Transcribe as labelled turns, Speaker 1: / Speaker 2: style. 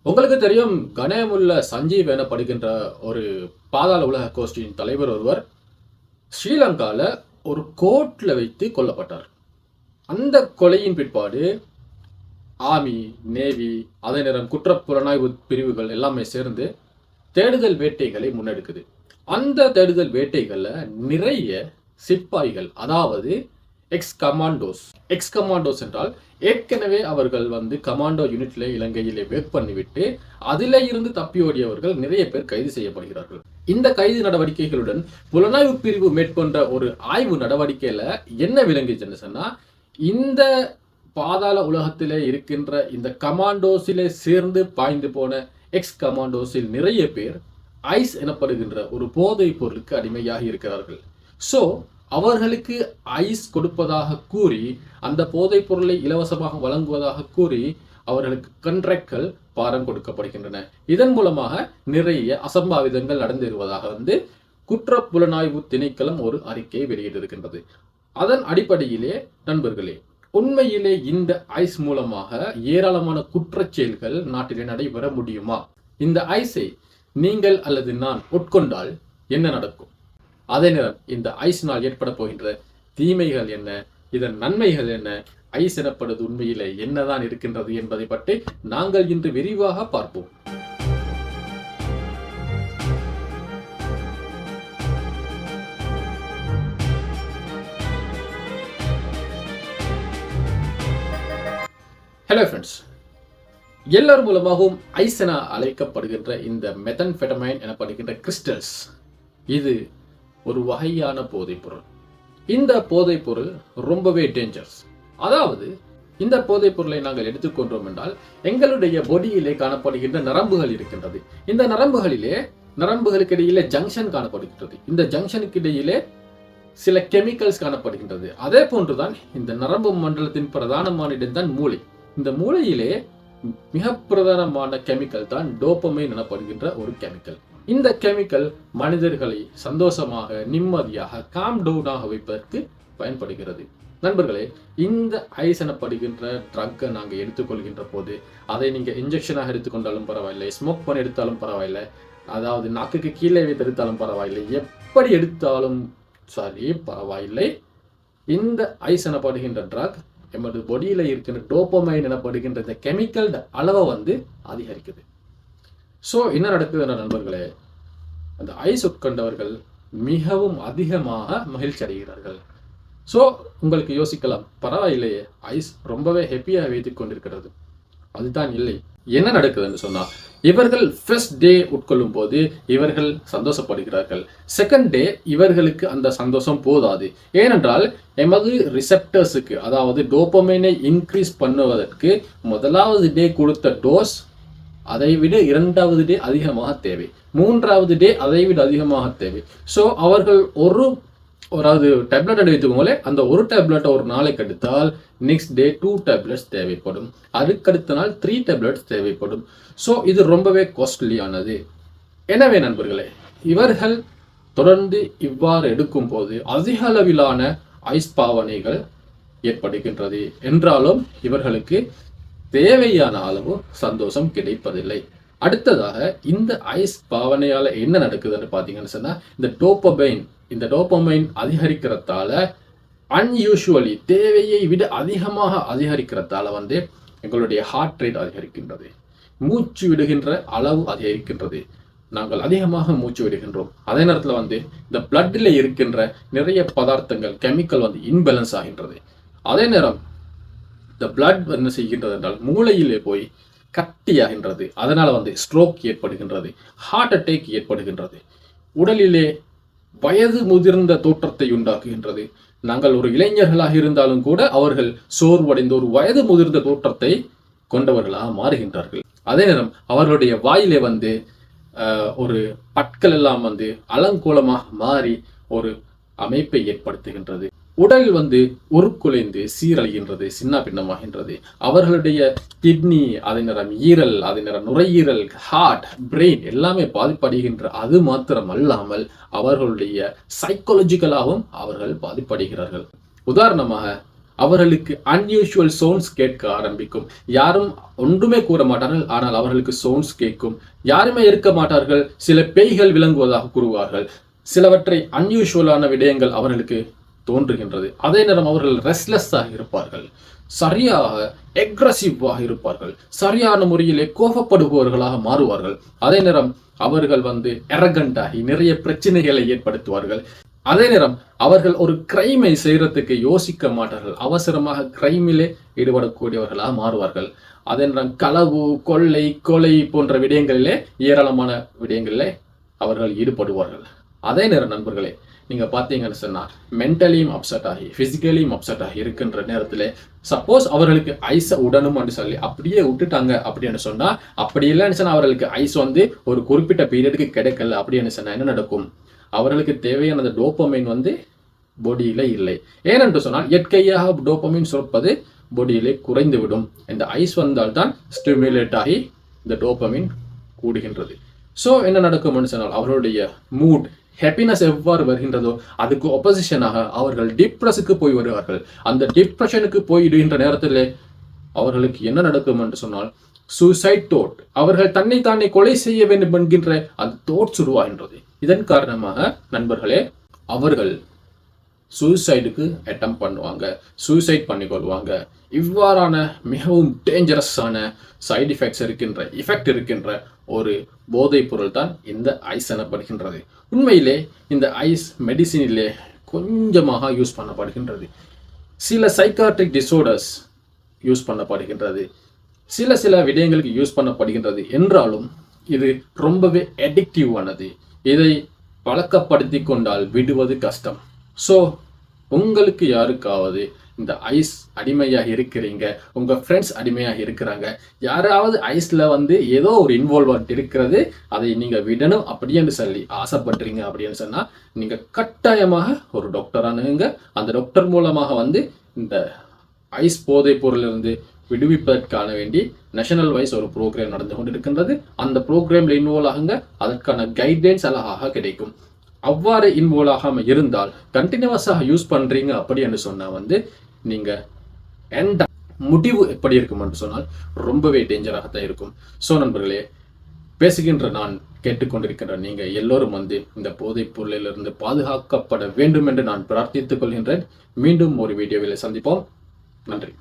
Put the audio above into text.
Speaker 1: உங்களுக்கு தெரியும், கனேமுல்ல சஞ்சீவ் எனப்படுகின்ற ஒரு பாதாள உலக கோஷ்டியின் தலைவர் ஒருவர் ஸ்ரீலங்கால ஒரு கோர்ட்ல வைத்து கொல்லப்பட்டார். அந்த கொலையின் பிற்பாடு ஆர்மி, நேவி, அதே நேரம் குற்றப்புலனாய்வு பிரிவுகள் எல்லாமே சேர்ந்து தேடுதல் வேட்டைகளை முன்னெடுக்குது. அந்த தேடுதல் வேட்டைகள்ல நிறைய சிப்பாய்கள், அதாவது எக்ஸ் கமாண்டோஸ் என்றால் ஏற்கனவே அவர்கள் கமாண்டோ யூனிட்ல இலங்கையிலே வேக் பண்ணிவிட்டு அதிலே இருந்து தப்பி ஓடியவர்கள் நிறைய பேர் கைது செய்யப்படுகிறார்கள். இந்த கைது நடவடிக்கைகளுடன் புலனாய்வு பிரிவு மேற்கொண்ட ஒரு ஆய்வு நடவடிக்கையில என்ன விளங்குச்சுன்னு சொன்னா, இந்த பாதாள உலகத்திலே இருக்கின்ற இந்த கமாண்டோஸிலே சேர்ந்து பாய்ந்து போன எக்ஸ் கமாண்டோஸில் நிறைய பேர் ஐஸ் எனப்படுகின்ற ஒரு போதைப் பொருளுக்கு அடிமையாகி இருக்கிறார்கள். ஸோ அவர்களுக்கு ஐஸ் கொடுப்பதாக கூறி, அந்த போதைப் பொருளை இலவசமாக வழங்குவதாக கூறி அவர்களுக்கு கண்ட்ராக்ட்கள் பாரம் கொடுக்கப்படுகின்றன. இதன் மூலமாக நிறைய அசம்பாவிதங்கள் நடந்திருப்பதாக குற்ற புலனாய்வு திணைக்களம் ஒரு அறிக்கையை வெளியிட்டிருக்கின்றது. அதன் அடிப்படையிலே நண்பர்களே, உண்மையிலே இந்த ஐஸ் மூலமாக ஏராளமான குற்றச் செயல்கள் நாட்டிலே நடைபெற முடியுமா? இந்த ஐஸை நீங்கள் அல்லது நான் உட்கொண்டால் என்ன நடக்கும்? அதே நேரம் இந்த ஐஸினால் ஏற்பட போகின்ற தீமைகள் என்ன, இதன் நன்மைகள் என்ன, ஐஸ் எனப்படுவது உண்மையிலே என்னதான் இருக்கின்றது என்பதை பற்றி நாங்கள் இன்று விரிவாக பார்ப்போம். ஹலோ ஃப்ரெண்ட்ஸ், எல்லார் மூலமாகவும் ஐஸ் என அழைக்கப்படுகின்ற இந்த மெத்தன்ஃபெட்டமைன் எனப்படுகின்ற கிறிஸ்டல்ஸ், இது ஒரு வகையான போதைப் பொருள். இந்த போதைப் பொருள் ரொம்பவே டேஞ்சர்ஸ். அதாவது இந்த போதைப் பொருளை நாங்கள் எடுத்துக்கொண்டோம் என்றால் எங்களுடைய பொடியிலே காணப்படுகின்ற நரம்புகள் இருக்கின்றது. இந்த நரம்புகளுக்கு இடையிலே ஜங்ஷன் காணப்படுகின்றது. இந்த ஜங்ஷனுக்கு இடையிலே சில கெமிக்கல்ஸ் காணப்படுகின்றது. அதே போன்றுதான் இந்த நரம்பு மண்டலத்தின் பிரதானமான இடம்தான் மூளை. இந்த மூளையிலே மிக பிரதானமான கெமிக்கல் தான் டோபமைன் எனப்படுகின்ற ஒரு கெமிக்கல். இந்த கெமிக்கல் மனிதர்களை சந்தோஷமாக, நிம்மதியாக, காம் டவுனாக வைப்பதற்கு பயன்படுகிறது. நண்பர்களே, இந்த ஐஸ் எனப்படுகின்ற ட்ரக்கை நாங்கள் எடுத்துக்கொள்கின்ற போது அதை நீங்கள் இன்ஜெக்ஷனாக எடுத்துக்கொண்டாலும் பரவாயில்லை, ஸ்மோக் பண்ணி எடுத்தாலும் பரவாயில்லை, அதாவது நாக்குக்கு கீழே வைத்து எடுத்தாலும் பரவாயில்லை, எப்படி எடுத்தாலும் சரி பரவாயில்லை, இந்த ஐஸ் எனப்படுகின்ற ட்ரக் எமது பொடியில் இருக்கின்ற டோபமைன் எனப்படுகின்ற இந்த கெமிக்கல் அளவை அதிகரிக்குது. ஸோ என்ன நடக்குது என்ற நண்பர்களே, அந்த ஐஸ் உட்கொண்டவர்கள் மிகவும் அதிகமாக மகிழ்ச்சி அடைகிறார்கள். ஸோ உங்களுக்கு யோசிக்கலாம், பரவாயில்லையே, ஐஸ் ரொம்பவே ஹெப்பியாக வைத்துக் கொண்டிருக்கிறது. அதுதான் இல்லை. என்ன நடக்குதுன்னு சொன்னா, இவர்கள் ஃபர்ஸ்ட் டே உட்கொள்ளும் போது இவர்கள் சந்தோஷப்படுகிறார்கள். செகண்ட் டே இவர்களுக்கு அந்த சந்தோஷம் போதாது. ஏனென்றால் எமது ரிசெப்டர்ஸுக்கு, அதாவது டோபமைனை இன்க்ரீஸ் பண்ணுவதற்கு முதலாவது டே கொடுத்த டோஸ் அதை விட இரண்டாவது டே அதிகமாக தேவை, மூன்றாவது டே அதை விட அதிகமாக தேவை. ஸோ அவர்கள் ஒரு டேப்லெட் எடுத்துக்கோங்களே, அந்த ஒரு டேப்லெட்டை ஒரு நாளைக்கு எடுத்தால் நெக்ஸ்ட் டே 2 டேப்லெட்ஸ் தேவைப்படும், அதுக்கடுத்த நாள் 3 டேப்லெட்ஸ் தேவைப்படும். ஸோ இது ரொம்பவே காஸ்ட்லியானது. எனவே நண்பர்களே, இவர்கள் தொடர்ந்து இவ்வாறு எடுக்கும் போது அதிக அளவிலான ஐஸ் பாவனைகள் ஏற்படுகின்றது. என்றாலும் இவர்களுக்கு தேவையான அளவு சந்தோஷம் கிடைப்பதில்லை. அடுத்ததாக இந்த ஐஸ் பாவனையால என்ன நடக்குதுன்னு பார்த்தீங்கன்னு சொன்னா, இந்த டோபமைன் அதிகரிக்கிறதால, அன்யூஷுவலி தேவையை விட அதிகமாக அதிகரிக்கிறதால எங்களுடைய ஹார்ட் ரேட் அதிகரிக்கின்றது, மூச்சு விடுகின்ற அளவு அதிகரிக்கின்றது, நாங்கள் அதிகமாக மூச்சு விடுகின்றோம். அதே நேரத்தில் இந்த பிளட்டில் இருக்கின்ற நிறைய பதார்த்தங்கள், கெமிக்கல் இன்பேலன்ஸ் ஆகின்றது. அதே நேரம் இந்த பிளட் என்ன செய்கின்றது என்றால் மூளையிலே போய் கட்டியாகின்றது. அதனால ஸ்ட்ரோக் ஏற்படுகின்றது, ஹார்ட் அட்டாக் ஏற்படுகின்றது, உடலிலே வயது முதிர்ந்த தோற்றத்தை உண்டாக்குகின்றது. நாங்கள் ஒரு இளைஞர்களாக இருந்தாலும் கூட அவர்கள் சோர்வடைந்த ஒரு வயது முதிர்ந்த தோற்றத்தை கொண்டவர்களாக மாறுகின்றார்கள். அதே நேரம் அவர்களுடைய வாயிலே ஒரு பற்கள் எல்லாம் அலங்கோலமாக மாறி ஒரு அமைப்பை ஏற்படுத்துகின்றது. உடல் உருக்குலைந்து சீரழிகின்றது, சின்ன பின்னமாகின்றது. அவர்களுடைய கிட்னி, அதே நேரம் ஈரல், அதே நேரம் நுரையீரல், ஹார்ட், பிரெயின் எல்லாமே பாதிப்படைகின்ற. அது மாத்திரம் அல்லாமல் அவர்களுடைய சைக்காலஜிக்கலாகவும் அவர்கள் பாதிப்படைகிறார்கள். உதாரணமாக அவர்களுக்கு அன்யூஷுவல் சவுண்ட்ஸ் கேட்க ஆரம்பிக்கும். யாரும் ஒன்றுமே கூற மாட்டார்கள், ஆனால் அவர்களுக்கு சவுண்ட்ஸ் கேட்கும். யாருமே இருக்க மாட்டார்கள், சில பேய்கள் விளங்குவதாக கூறுவார்கள். சிலவற்றை அன்யூஷுவலான விடயங்கள் அவர்களுக்கு தோன்றுகின்றது. அதே நேரம் அவர்கள் ரெஸ்ட்லெஸ்ஸாக இருப்பார்கள், சரியாக எக்ரசிவாக இருப்பார்கள், சரியான முறையிலே கோபப்படுபவர்களாக மாறுவார்கள். அதே நேரம் அவர்கள் அரகண்டாகி நிறைய பிரச்சனைகளை ஏற்படுத்துவார்கள். அதே நேரம் அவர்கள் ஒரு கிரைமை செய்யறதுக்கு யோசிக்க மாட்டார்கள், அவசரமாக கிரைமிலே ஈடுபடக்கூடியவர்களாக மாறுவார்கள். அதே நேரம் களவு, கொள்ளை, கொலை போன்ற விடயங்களிலே ஏராளமான விடயங்களிலே அவர்கள் ஈடுபடுவார்கள். அதே நேரம் நண்பர்களே, நீங்க பாத்தீங்கன்னு சொன்னா மென்டலியும் அப்செட் ஆகி பிசிக்கலியும் அப்செட் ஆகி இருக்கின்ற நேரத்துல சப்போஸ் அவர்களுக்கு ஐஸை உடனும் சொல்லி அப்படியே விட்டுட்டாங்க அப்படின்னு சொன்னா, அப்படி இல்லைன்னு சொன்னா அவர்களுக்கு ஐஸ் ஒரு குறிப்பிட்ட பீரியடுக்கு கிடைக்கல அப்படின்னு சொன்னா என்ன நடக்கும்? அவர்களுக்கு தேவையான அந்த டோபமைன் பொடியில இல்லை. ஏனென்று சொன்னால் இயற்கையாக டோபமைன் சுரப்பது பொடியிலே குறைந்துவிடும். இந்த ஐஸ் வந்தால்தான் ஸ்டிமுலேட் ஆகி இந்த டோபமைன் கூடுகின்றது. ஸோ என்ன நடக்கும்னு சொன்னால் அவர்களுடைய மூட், ஹாப்பினஸ் எவ்வாறு வருகின்றதோ அதுக்கு ஒப்போசிஷனாக அவர்கள் டிப்ரெஸுக்கு போய் வருவார்கள். அந்த டிப்ரெஷனுக்கு போயிடுகின்ற நேரத்தில் அவர்களுக்கு என்ன நடக்கும் என்று சொன்னால் சூசைட் தோட், அவர்கள் தன்னைத்தானே கொலை செய்ய வேண்டும் என்கின்ற அந்த தோட்ஸ் உருவாகின்றது. இதன் காரணமாக நண்பர்களே அவர்கள் சூசைடுக்கு அட்டம் பண்ணுவாங்க, சூசைட் பண்ணிக்கொள்வாங்க. இவ்வாறான மிகவும் டேஞ்சரஸான சைடு எஃபெக்ட் இருக்கின்ற ஒரு போதைப் பொருள் தான் இந்த ஐஸ் எனப்படுகின்றது. உண்மையிலே இந்த ஐஸ் மெடிசினிலே கொஞ்சமாக யூஸ் பண்ணப்படுகின்றது. சில சைக்காட்ரிக் டிஸார்டர்ஸ் யூஸ் பண்ணப்படுகின்றது, சில விடயங்களுக்கு யூஸ் பண்ணப்படுகின்றது. என்றாலும் இது ரொம்பவே அடிக்டிவானது. இதை பழக்கப்படுத்தி கொண்டால் விடுவது கஷ்டம். ஸோ உங்களுக்கு யாருக்காவது இந்த ஐஸ் அடிமையாக இருக்கிறீங்க, உங்க ஃப்ரெண்ட்ஸ் அடிமையாக இருக்கிறாங்க, யாராவது ஐஸ்ல ஏதோ ஒரு இன்வால்வ்மெண்ட் இருக்கிறது, அதை நீங்க விடணும் அப்படின்னு சொல்லி ஆசைப்படுறீங்க அப்படின்னு சொன்னா நீங்க கட்டாயமாக ஒரு டாக்டர் அணுகுங்க. அந்த டாக்டர் மூலமாக இந்த ஐஸ் போதைப் பொருளிலிருந்து விடுவிப்பதற்கான வேண்டி நேஷனல் வைஸ் ஒரு ப்ரோக்ராம் நடந்து கொண்டிருக்கின்றது. அந்த ப்ரோக்ராம்ல இன்வால்வ் ஆகுங்க, அதற்கான கைட்லைன்ஸ் அழகாக கிடைக்கும். அவ்வாறு இன்வால்வ் ஆகாம இருந்தால் கண்டினியூஸாக யூஸ் பண்றீங்க அப்படின்னு சொன்னா நீங்க எண்ட் முடிவு எப்படி இருக்கும் என்று சொன்னால் ரொம்பவே டேஞ்சராகத்தான் இருக்கும். ஸோ நண்பர்களே, பேசுகின்ற நான் கேட்டுக்கொண்டிருக்கின்ற நீங்க எல்லோரும் இந்த போதைப் பொருளிலிருந்து பாதுகாக்கப்பட வேண்டும் என்று நான் பிரார்த்தித்துக் கொள்கின்றேன். மீண்டும் ஒரு வீடியோவில் சந்திப்போம். நன்றி.